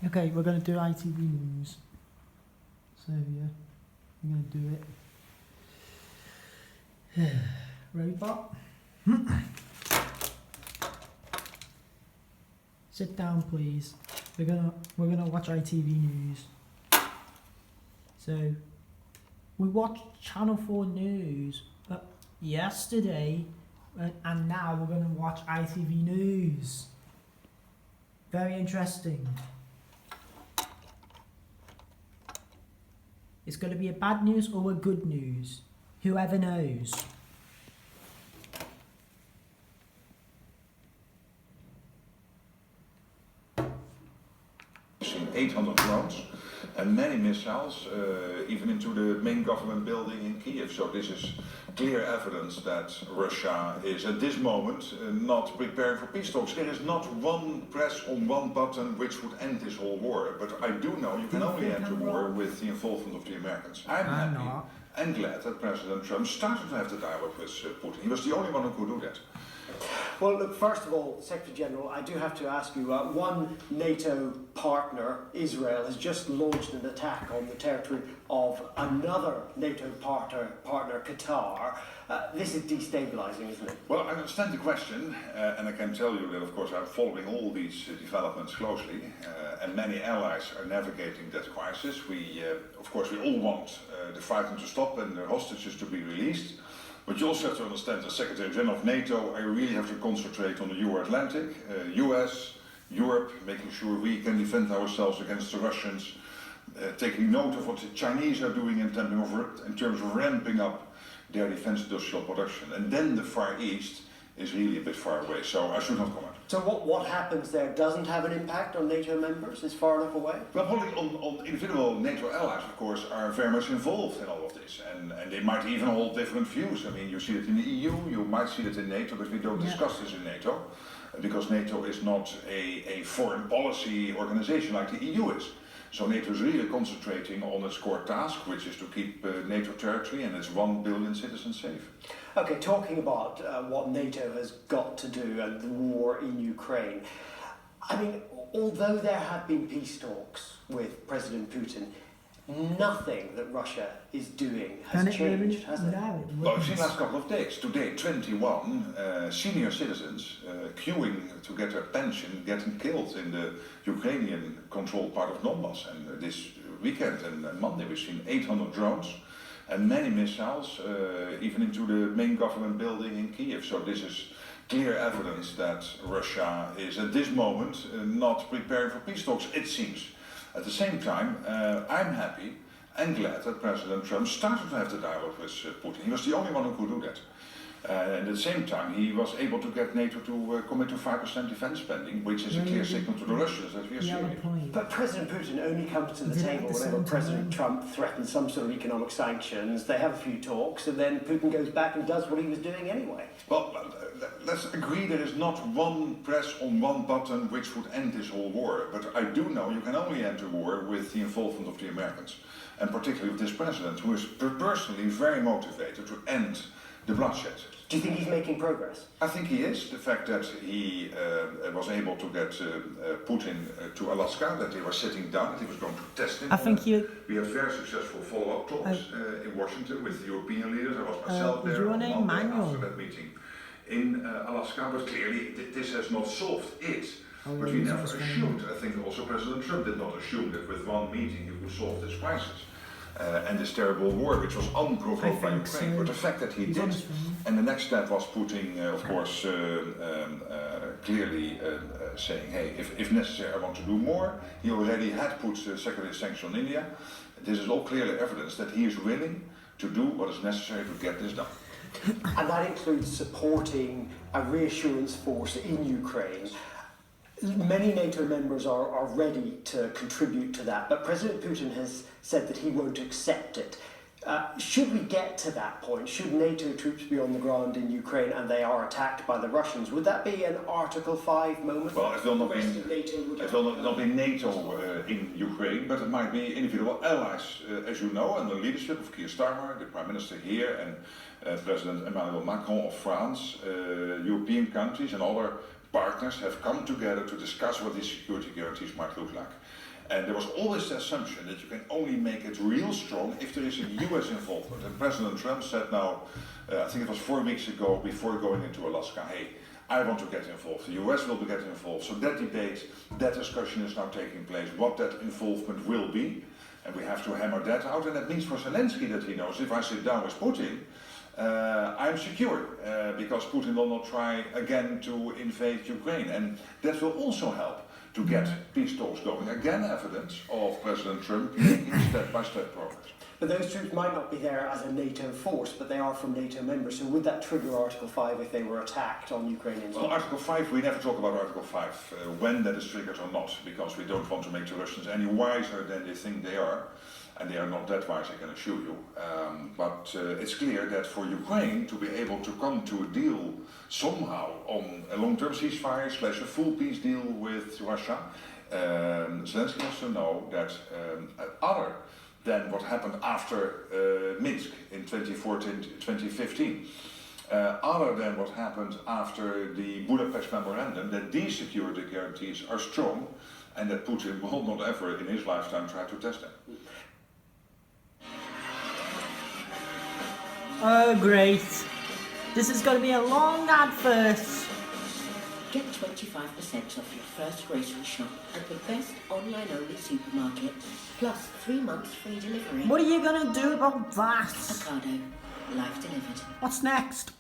Okay, we're going to do ITV News. So, yeah, I'm going to do it. Ready, Bob? Sit down, please. We're gonna watch ITV News. So, we watched Channel 4 News yesterday, and now we're gonna watch ITV News. Very interesting. It's going to be a bad news or a good news. Whoever knows. We've seen 800 drones and many missiles, even into the main government building in Kiev. So this is clear evidence that Russia is at this moment not preparing for peace talks. There is not one press on one button which would end this whole war. But I do know you can only end a war with the involvement of the Americans. I'm happy and glad that President Trump started to have the dialogue with Putin. He was the only one who could do that. Well, look, first of all, Secretary General, I do have to ask you, one NATO partner, Israel, has just launched an attack on the territory of another NATO partner, Qatar. This is destabilising, isn't it? Well, I understand the question, and I can tell you that, of course, I'm following all these developments closely, and many allies are navigating that crisis. We, of course, we all want the fighting to stop and the hostages to be released. But you also have to understand, as Secretary General of NATO, I really have to concentrate on the Euro-Atlantic, US, Europe, making sure we can defend ourselves against the Russians, taking note of what the Chinese are doing in terms of ramping up their defense industrial production. And then the Far East is really a bit far away, so I should not comment. So what happens there doesn't have an impact on NATO members? It's far enough away? Well, probably on individual NATO allies, of course, are very much involved in all of this, and they might even hold different views. I mean, you see it in the EU, you might see it in NATO, but we don't discuss this in NATO, because NATO is not a foreign policy organization like the EU is. So NATO is really concentrating on its core task, which is to keep NATO territory and its 1 billion citizens safe. Okay, talking about what NATO has got to do and the war in Ukraine, I mean, although there have been peace talks with President Putin, nothing that Russia is doing has changed, has it? Well, we've seen the last couple of days. Today, 21 senior citizens queuing to get their pension getting killed in the Ukrainian-controlled part of Donbass. And this weekend and Monday, we've seen 800 drones and many missiles, even into the main government building in Kiev. So this is clear evidence that Russia is at this moment not preparing for peace talks, it seems. At the same time, I'm happy and glad that President Trump started to have the dialogue with Putin. He was the only one who could do that. And at the same time, he was able to get NATO to commit to 5% defense spending, which is a clear signal to the Russians that we are serious. But President Putin only comes to the table whenever President Trump threatens some sort of economic sanctions. They have a few talks, and then Putin goes back and does what he was doing anyway. Well, let's agree there is not one press on one button which would end this whole war. But I do know you can only end a war with the involvement of the Americans, and particularly with this president, who is personally very motivated to end the bloodshed. Do you think he's making progress? I think he is. The fact that he was able to get Putin to Alaska, that they were sitting down, that he was going to test him. We had very successful follow-up talks in Washington with the European leaders. I was myself there on Monday after that meeting in Alaska, but clearly this has not solved it. But we never assumed, I think also President Trump did not assume that with one meeting he would solve this crisis. And this terrible war, which was unprovoked by Ukraine. But the fact that he did, and the next step was putting, of course, clearly saying, hey, if necessary, I want to do more. He already had put secondary sanctions on India. This is all clearly evidence that he is willing to do what is necessary to get this done. And that includes supporting a reassurance force in Ukraine. Many NATO members are ready to contribute to that, but President Putin has said that he won't accept it. Should we get to that point, should NATO troops be on the ground in Ukraine and they are attacked by the Russians, would that be an Article 5 moment? Well, it will not be NATO in Ukraine, but it might be individual allies, as you know, and the leadership of Keir Starmer, the Prime Minister here, and President Emmanuel Macron of France, European countries and other partners have come together to discuss what these security guarantees might look like. And there was always the assumption that you can only make it real strong if there is a US involvement. And President Trump said now, I think it was 4 weeks ago, before going into Alaska, hey, I want to get involved. The US will be getting involved. So that debate, that discussion is now taking place, what that involvement will be. And we have to hammer that out. And that means for Zelensky that he knows, if I sit down with Putin, I'm secure, because Putin will not try again to invade Ukraine. And that will also help to get peace talks going. Again, evidence of President Trump making step-by-step progress. But those troops might not be there as a NATO force, but they are from NATO members. So would that trigger Article 5 if they were attacked on Ukrainian soil? Well, Article 5, we never talk about Article 5, when that is triggered or not, because we don't want to make the Russians any wiser than they think they are. And they are not that wise, I can assure you. But it's clear that for Ukraine to be able to come to a deal somehow on a long-term ceasefire / a full peace deal with Russia, Zelensky has to know that other than what happened after Minsk in 2014, 2015, other than what happened after the Budapest Memorandum, that these security guarantees are strong and that Putin will not ever in his lifetime try to test them. Oh, great. This is going to be a long advert. Get 25% off your first grocery shop at the best online-only supermarket, plus 3 months free delivery. What are you going to do about that? Ocado. Life delivered. What's next?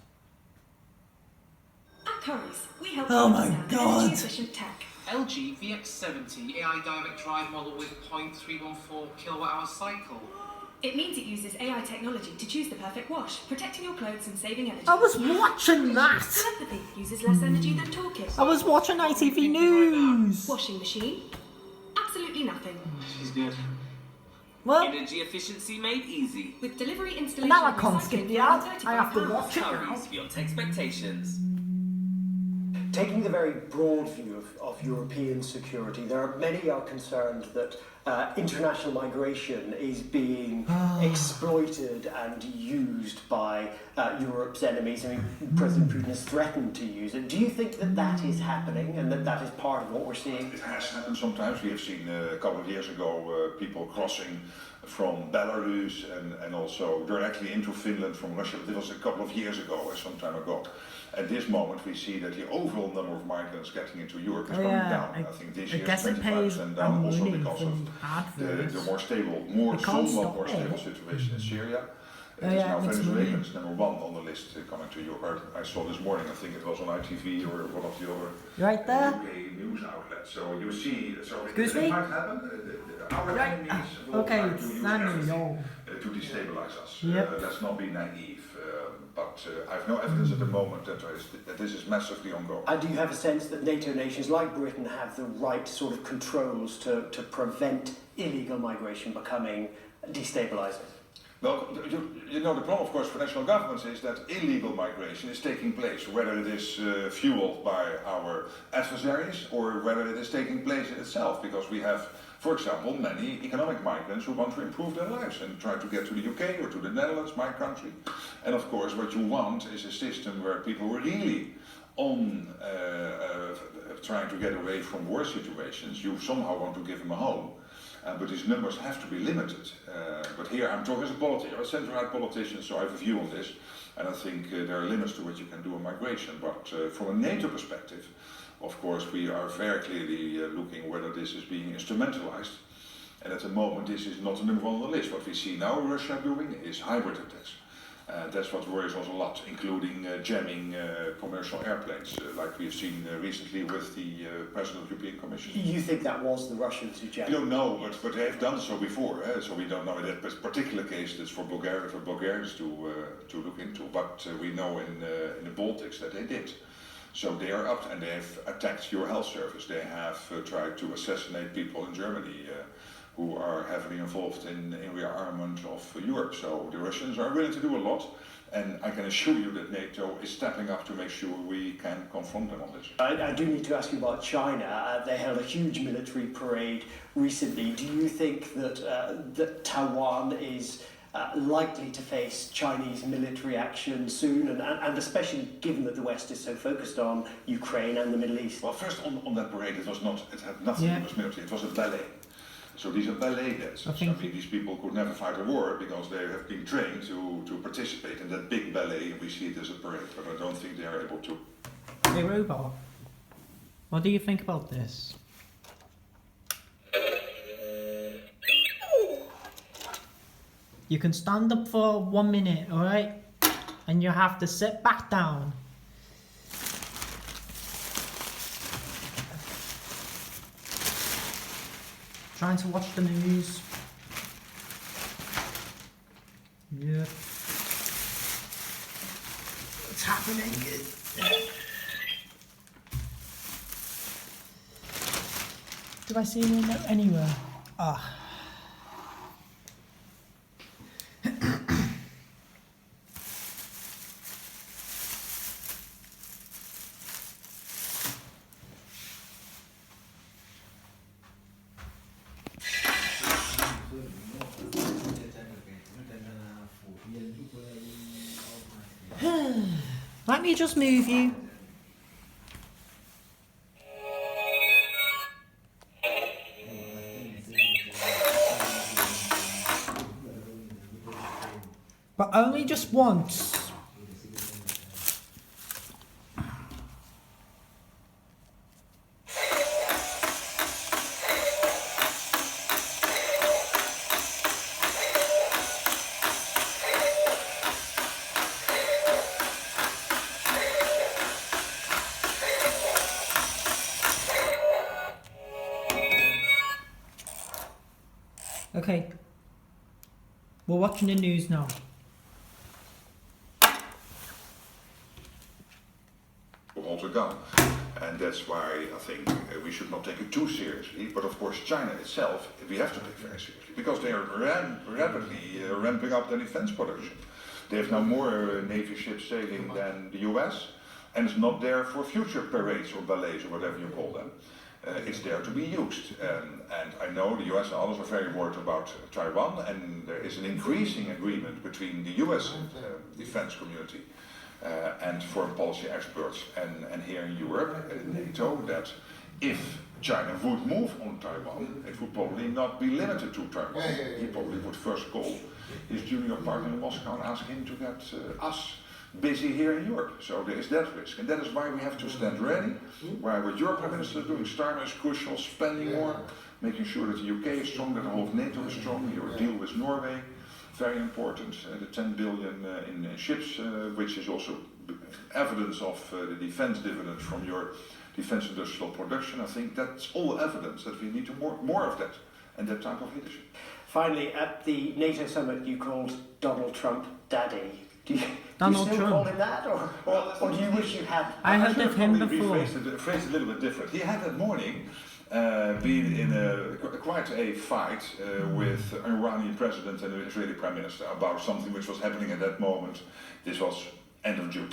At Currys, we help Oh you my understand God. energy-efficient tech. LG VX70 AI direct drive model with 0.314 kilowatt-hour cycle. It means it uses AI technology to choose the perfect wash, protecting your clothes and saving energy. I was watching that. Telepathy uses less energy than talking. I was watching ITV News. Washing machine? Absolutely nothing. She's good. Well, Energy efficiency made easy. With delivery, installation, now I and can't skip recycling the for ad. around I have to £35. watch it now. Currys beyond expectations. Taking the very broad view of European security, many are concerned that international migration is being exploited and used by Europe's enemies. I mean, President Putin has threatened to use it. Do you think that that is happening and that is part of what we're seeing? It has happened sometimes. We have seen a couple of years ago people crossing from Belarus and also directly into Finland from Russia. But it was a couple of years ago, some time ago. At this moment, we see that the overall number of migrants getting into Europe is coming down. I think this year is 25% down, also because of the more stable, somewhat more stable situation in Syria. It is now Venezuelans number 1 on the list coming to Europe. I saw this morning, I think it was on ITV or one of the other Right there. UK news outlets. So you see, Excuse it me? might happen. Our Right. enemies will Okay, try to use everything to destabilize us. Yep. Let's not be naive. But I have no evidence at the moment that this is massively ongoing. And do you have a sense that NATO nations like Britain have the right sort of controls to prevent illegal migration becoming destabilizing? Well, you know, the problem, of course, for national governments is that illegal migration is taking place, whether it is fueled by our adversaries or whether it is taking place in itself, because we have, for example, many economic migrants who want to improve their lives and try to get to the UK or to the Netherlands, my country. And of course, what you want is a system where people really trying to get away from war situations, you somehow want to give them a home. But these numbers have to be limited. But here I'm talking as a politician, a centre-right politician, so I have a view on this. And I think there are limits to what you can do on migration. But from a NATO perspective, of course, we are very clearly looking whether this is being instrumentalized. And at the moment, this is not the number 1 on the list. What we see now Russia doing is hybrid attacks. That's what worries us a lot, including jamming commercial airplanes, like we've seen recently with the President of the European Commission. You think that was the Russians who jammed? We don't know, but they have done so before, so we don't know in that particular case. That's for Bulgarians to look into. But we know in the Baltics that they did. So they are up and they have attacked your health service. They have tried to assassinate people in Germany who are heavily involved in rearmament of Europe. So the Russians are willing to do a lot, and I can assure you that NATO is stepping up to make sure we can confront them on this. I do need to ask you about China. They held a huge military parade recently. Do you think that that Taiwan is likely to face Chinese military action soon, and especially given that the West is so focused on Ukraine and the Middle East? Well, first on that parade, it had nothing to do with military, it was a ballet. So these are ballet dancers. I mean, these people could never fight a war because they have been trained to participate in that big ballet, and we see it as a parade, but I don't think they are able to. Hey Robot, what do you think about this? You can stand up for 1 minute, alright? And you have to sit back down. Trying to watch the news. Yeah. What's happening? Do I see him anywhere? Ah. Let me just move you. But only just once. Okay, we're watching the news now. All to come, and that's why I think we should not take it too seriously. But of course, China itself, we have to take very seriously because they are rapidly ramping up their defense production. They have now more Navy ships sailing than the US, and it's not there for future parades or ballets or whatever you call them. It's there to be used, and I know the US and others are very worried about Taiwan, and there is an increasing agreement between the US defense community and foreign policy experts and here in Europe and NATO that if China would move on Taiwan, it would probably not be limited to Taiwan. He probably would first call his junior partner in Moscow and ask him to get us busy here in Europe. So there is that risk, and that is why we have to stand ready. Why what your Prime Minister is doing, Starmer is crucial, spending more, making sure that the UK is strong, that the whole of NATO is strong, your deal with Norway, very important, the 10 billion in ships, which is also evidence of the defense dividend from your defense industrial production. I think that's all evidence that we need to more of that, and that type of leadership. Finally, at the NATO summit, you called Donald Trump Daddy. Do you Donald still Trump. call him that, or do you wish you had? I heard of him before. Phrased a little bit different. He had that morning been in quite a fight with an Iranian president and an Israeli prime minister about something which was happening at that moment. This was end of June.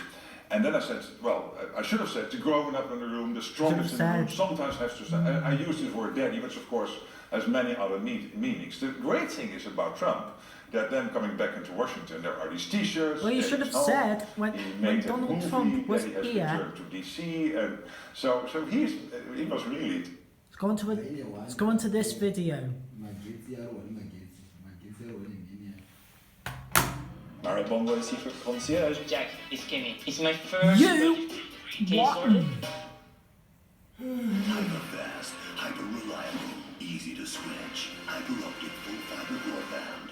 And then I said, well, I should have said, the grown up in the room, the strongest in the room, sometimes has to say, I used this word daddy, which of course has many other meanings. The great thing is about Trump, that then coming back into Washington, there are these T-shirts. Well, you should have said when Donald Trump was he has here. returned to DC, and so he was really. Let's go into this video. Marathon Boy Secret Concierge. Jack, it's Kimmy. It's my first. You? What? Hyper-fast, hyper-reliable, easy to switch, hyper-optic full-fiber broadband.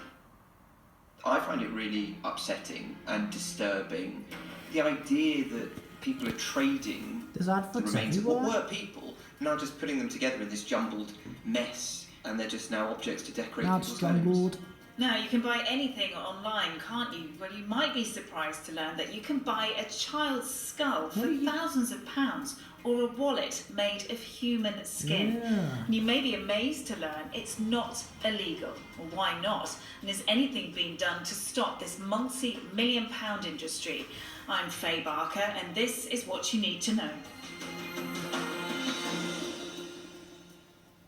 I find it really upsetting and disturbing. The idea that people are trading There's the adverts remains of what everywhere. were people, now just putting them together in this jumbled mess, and they're just now objects to decorate Now it's people's homes. jumbled. Now, you can buy anything online, can't you? Well, you might be surprised to learn that you can buy a child's skull for thousands of pounds, or a wallet made of human skin. Yeah. And you may be amazed to learn it's not illegal. Well, why not? And is anything being done to stop this multi-million-pound industry? I'm Faye Barker, and this is what you need to know.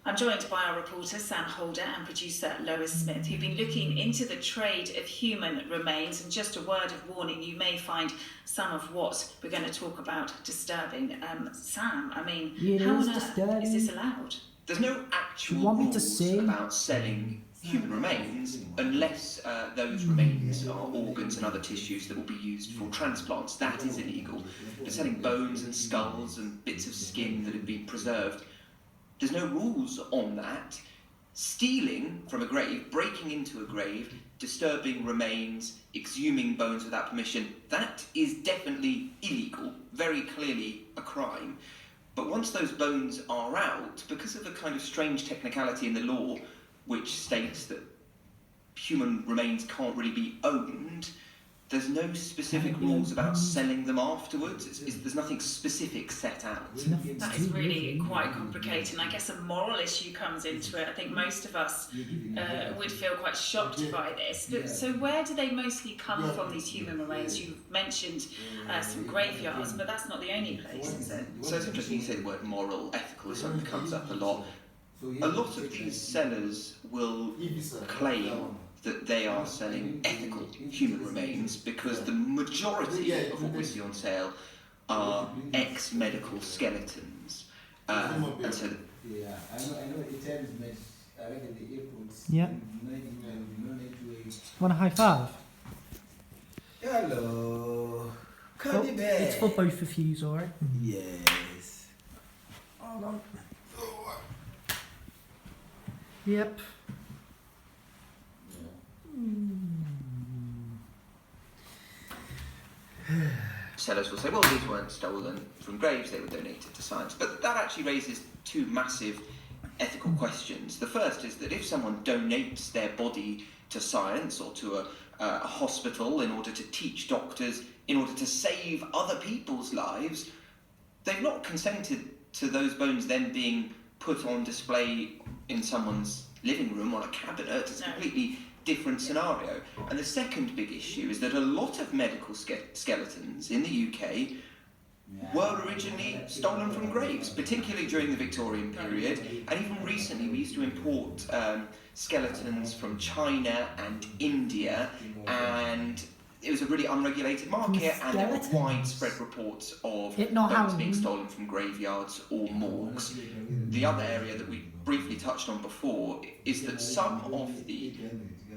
I'm joined by our reporter Sam Holder and producer Lois Smith, who've been looking into the trade of human remains. And just a word of warning, you may find some of what we're going to talk about disturbing. Sam, I mean, how on earth is this allowed? There's no actual rules about selling human remains unless those remains are organs and other tissues that will be used for transplants. That is illegal. But selling bones and skulls and bits of skin that have been preserved, there's no rules on that. Stealing from a grave, breaking into a grave, disturbing remains, exhuming bones without permission, that is definitely illegal, very clearly a crime. But once those bones are out, because of a kind of strange technicality in the law which states that human remains can't really be owned, there's no specific rules about selling them afterwards. There's nothing specific set out. That is really quite complicated, and I guess a moral issue comes into it. I think most of us would feel quite shocked by this. But so where do they mostly come from, these human remains? You've mentioned some graveyards, but that's not the only place, is it? So it's interesting you say the word moral, ethical is something that comes up a lot. A lot of these sellers will claim that they are selling ethical human remains because the majority of what we see on sale are ex-medical skeletons. And so yeah, I know Italians make at the airports. Yeah. Want a high five? Hello. Oh, it's for both of you, alright? Yes. Hold on. Yep. sellers will say, well, these weren't stolen from graves, they were donated to science. But that actually raises two massive ethical questions. The first is that if someone donates their body to science or to a hospital in order to teach doctors, in order to save other people's lives, they've not consented to those bones then being put on display in someone's living room on a cabinet. It's a completely different scenario. And the second big issue is that a lot of medical skeletons in the UK were originally stolen from graves, particularly during the Victorian period, and even recently we used to import skeletons from China and India, and it was a really unregulated market, and there were widespread reports of bones being stolen from graveyards or morgues. The other area that we briefly touched on before is that some of the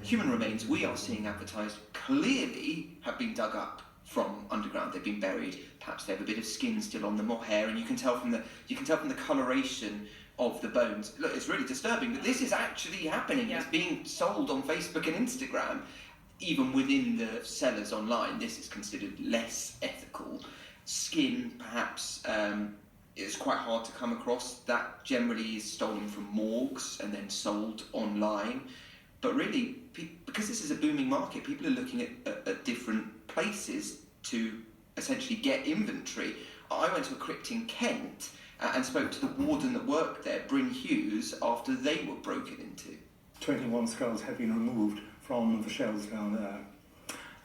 human remains we are seeing advertised clearly have been dug up from underground. They've been buried. Perhaps they have a bit of skin still on them or hair, and you can tell from the coloration of the bones. Look, it's really disturbing, but this is actually happening. It's being sold on Facebook and Instagram. Even within the sellers online, this is considered less ethical. Skin, perhaps, is quite hard to come across. That generally is stolen from morgues and then sold online. But really, because this is a booming market, people are looking at different places to essentially get inventory. I went to a crypt in Kent and spoke to the warden that worked there, Bryn Hughes, after they were broken into. 21 skulls have been removed from the shelves down there.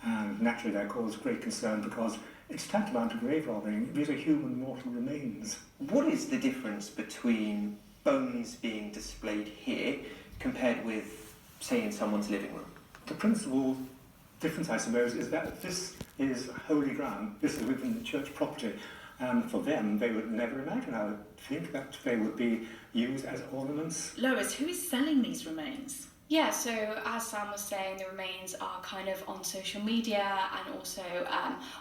And naturally that caused great concern because it's tantamount to grave robbing. These are human mortal remains. What is the difference between bones being displayed here compared with, say, in someone's living room? The principal difference, I suppose, is that this is holy ground. This is within the church property. And for them, they would never imagine, I would think, that they would be used as ornaments. Lois, who is selling these remains? Yeah, so as Sam was saying, the remains are kind of on social media and also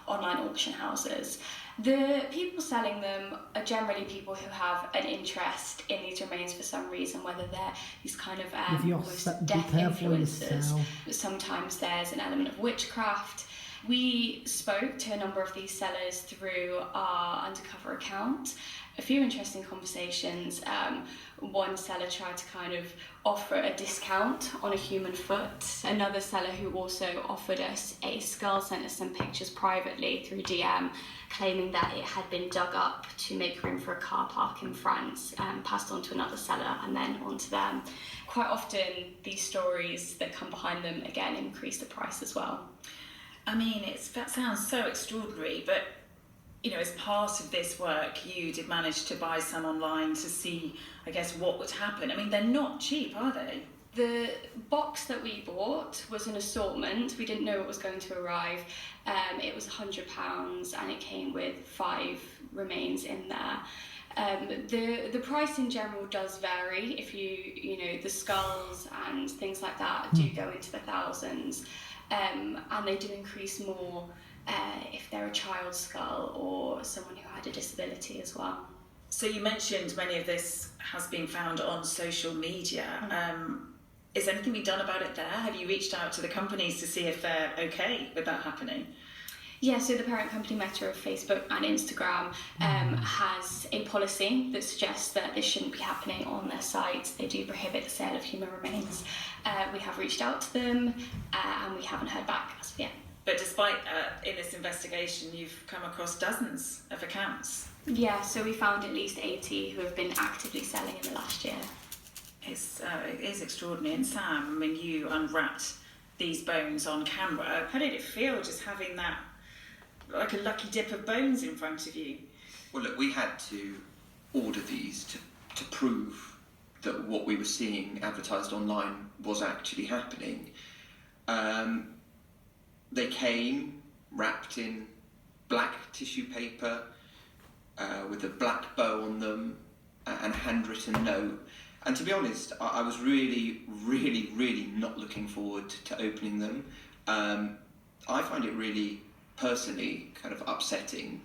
online auction houses. The people selling them are generally people who have an interest in these remains for some reason, whether they're these kind of almost death influencers. Sometimes there's an element of witchcraft. We spoke to a number of these sellers through our undercover account. A few interesting conversations. One seller tried to kind of offer a discount on a human foot. Another seller who also offered us a skull sent us some pictures privately through DM, claiming that it had been dug up to make room for a car park in France, passed on to another seller and then on to them. Quite often these stories that come behind them again increase the price as well. I mean, that sounds so extraordinary, but as part of this work, you did manage to buy some online to see, I guess, what would happen. I mean, they're not cheap, are they? The box that we bought was an assortment. We didn't know it was going to arrive. It was £100 and it came with 5 remains in there. The price in general does vary. If the skulls and things like that do go into the thousands, and they do increase more if they're a child's skull or someone who had a disability as well. So you mentioned many of this has been found on social media. Is anything being done about it there? Have you reached out to the companies to see if they're okay with that happening? Yeah, so the parent company Meta of Facebook and Instagram has a policy that suggests that this shouldn't be happening on their sites. They do prohibit the sale of human remains. We have reached out to them and we haven't heard back as of yet. But despite in this investigation, you've come across dozens of accounts. Yeah, so we found at least 80 who have been actively selling in the last year. It is extraordinary. And Sam, I mean, you unwrapped these bones on camera. How did it feel just having that, like a lucky dip of bones in front of you? Well, look, we had to order these to prove that what we were seeing advertised online was actually happening. They came wrapped in black tissue paper with a black bow on them and a handwritten note. And to be honest, I was really, really, really not looking forward to opening them. I find it really, personally, kind of upsetting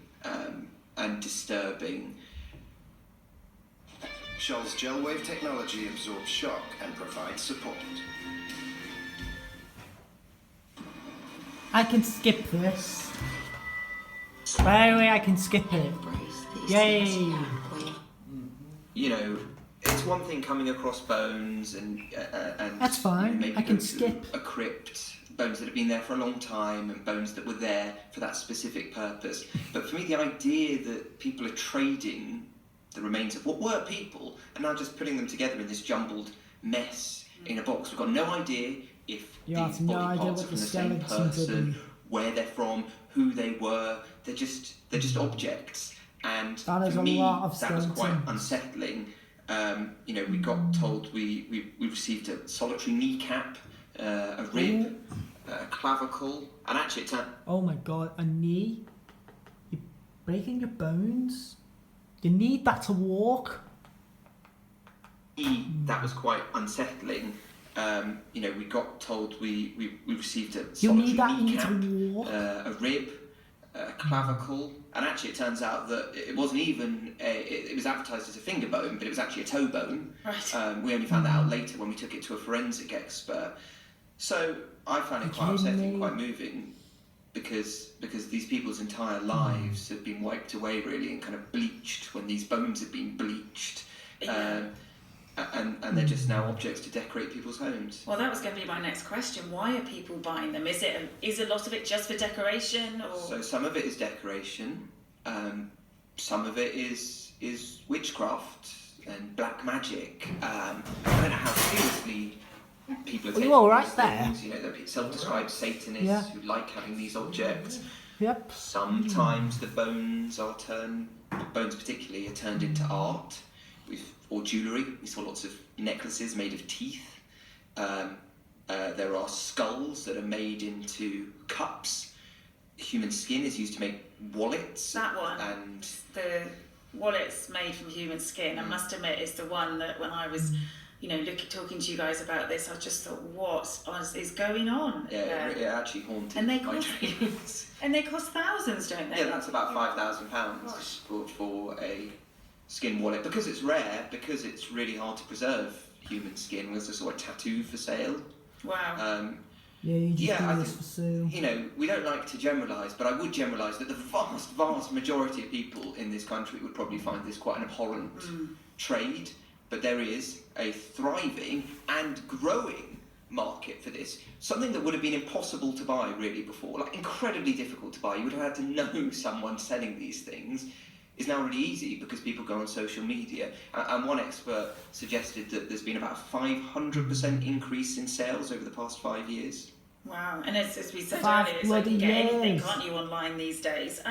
and disturbing. Scholl's gel wave technology absorbs shock and provides support. I can skip this. By the way, I can skip it. Yay! It's one thing coming across bones and that's fine. maybe I can go to skip a crypt, bones that have been there for a long time and bones that were there for that specific purpose. But for me, the idea that people are trading the remains of what were people and now just putting them together in this jumbled mess in a box. We've got no idea if these body parts are from the same person, where they're from, who they were. They're just objects. And that is for me, that was quite unsettling. We got told we received a solitary kneecap, a rib, a clavicle, and actually it's a... Oh my god, a knee? You're breaking your bones? You need that to walk? That was quite unsettling. We got told we received a You need solitary that knee kneecap, to walk? a rib, a clavicle, and actually it turns out that it wasn't even, it was advertised as a finger bone, but it was actually a toe bone. Right. We only found that out later when we took it to a forensic expert. So I found it quite upsetting, quite moving, because these people's entire lives have been wiped away really and kind of bleached when these bones have been bleached. And they're just now objects to decorate people's homes. Well, that was going to be my next question. Why are people buying them? Is a lot of it just for decoration, or? So some of it is decoration. Some of it is witchcraft and black magic. I don't know how seriously people are taking all right these there? things. They're self-described Satanists who like having these objects. Yep. Sometimes the bones particularly, are turned into art. Or jewellery. We saw lots of necklaces made of teeth. There are skulls that are made into cups. Human skin is used to make wallets. That one. And the wallets made from human skin, I must admit, is the one that when I was, talking to you guys about this, I just thought, what is going on? Yeah, it actually haunted and they my cost, dreams. And they cost thousands, don't they? Yeah, that's about £5,000 for a skin wallet, because it's rare, because it's really hard to preserve human skin. There's a sort of tattoo for sale. Wow. You just do this for sale. We don't like to generalise, but I would generalise that the vast majority of people in this country would probably find this quite an abhorrent trade, but there is a thriving and growing market for this. Something that would have been impossible to buy really before, like incredibly difficult to buy. You would have had to know someone selling these things. Is now really easy because people go on social media. And one expert suggested that there's been about a 500% increase in sales over the past 5 years. Wow, and as we said earlier, it's like you can get anything, can't you, online these days?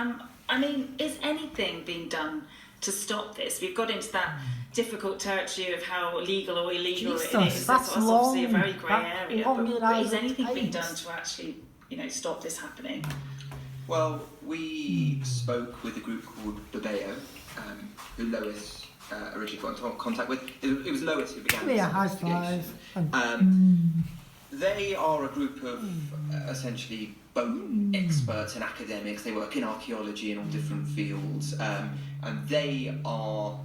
I mean, is anything being done to stop this? We've got into that difficult territory of how legal or illegal it Jesus, is. that's obviously a long. very grey That's area. longer But than is it anything being takes. done to actually, stop this happening? Well, we spoke with a group called Babeo, who Lois originally got into contact with. It was Lois who began Give me this a high investigation. five. They are a group of essentially bone experts and academics. They work in archaeology in all different fields, and they are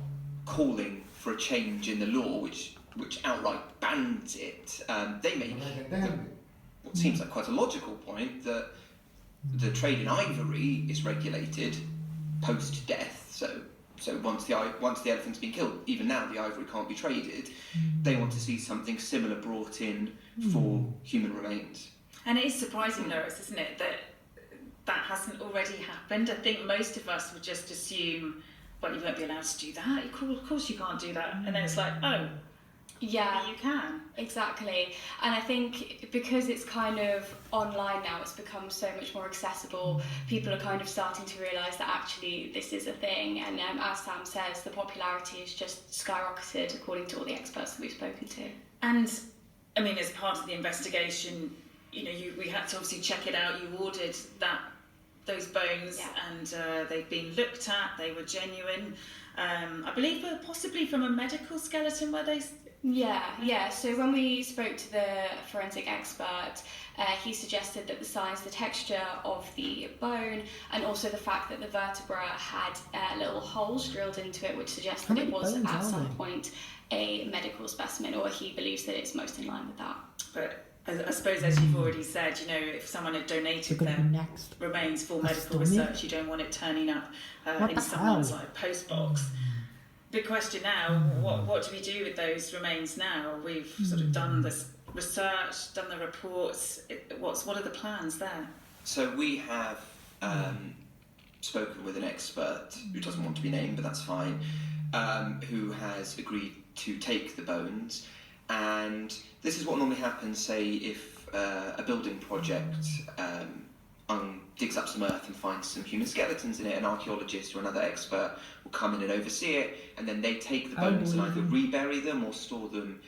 calling for a change in the law which outright bans it. They make what seems like quite a logical point that the trade in ivory is regulated post-death. So once the elephant's been killed, even now the ivory can't be traded. They want to see something similar brought in for human remains. And it is surprising, Lois, isn't it, that hasn't already happened? I think most of us would just assume, well, you won't be allowed to do that. Of course you can't do that. And then it's like, oh, yeah, you can. Exactly. And I think because it's kind of online now, it's become so much more accessible. People are kind of starting to realise that actually this is a thing. And as Sam says, the popularity has just skyrocketed according to all the experts that we've spoken to. And I mean, as part of the investigation, we had to obviously check it out. You ordered those bones, and they've been looked at. They were genuine. I believe possibly from a medical skeleton, where they. Yeah. So when we spoke to the forensic expert, he suggested that the size, the texture of the bone, and also the fact that the vertebra had little holes drilled into it, which suggests that it was at some point a medical specimen, or he believes that it's most in line with that. But I suppose, as you've already said, if someone had donated their remains for medical research, you don't want it turning up in someone's post box. Big question now, what do we do with those remains now? We've sort of done this research, done the reports. What are the plans there? So we have spoken with an expert who doesn't want to be named, but that's fine, who has agreed to take the bones. And this is what normally happens, say, if a building project digs up some earth and finds some human skeletons in it. An archaeologist or another expert will come in and oversee it, and then they take the bones and either rebury them or store them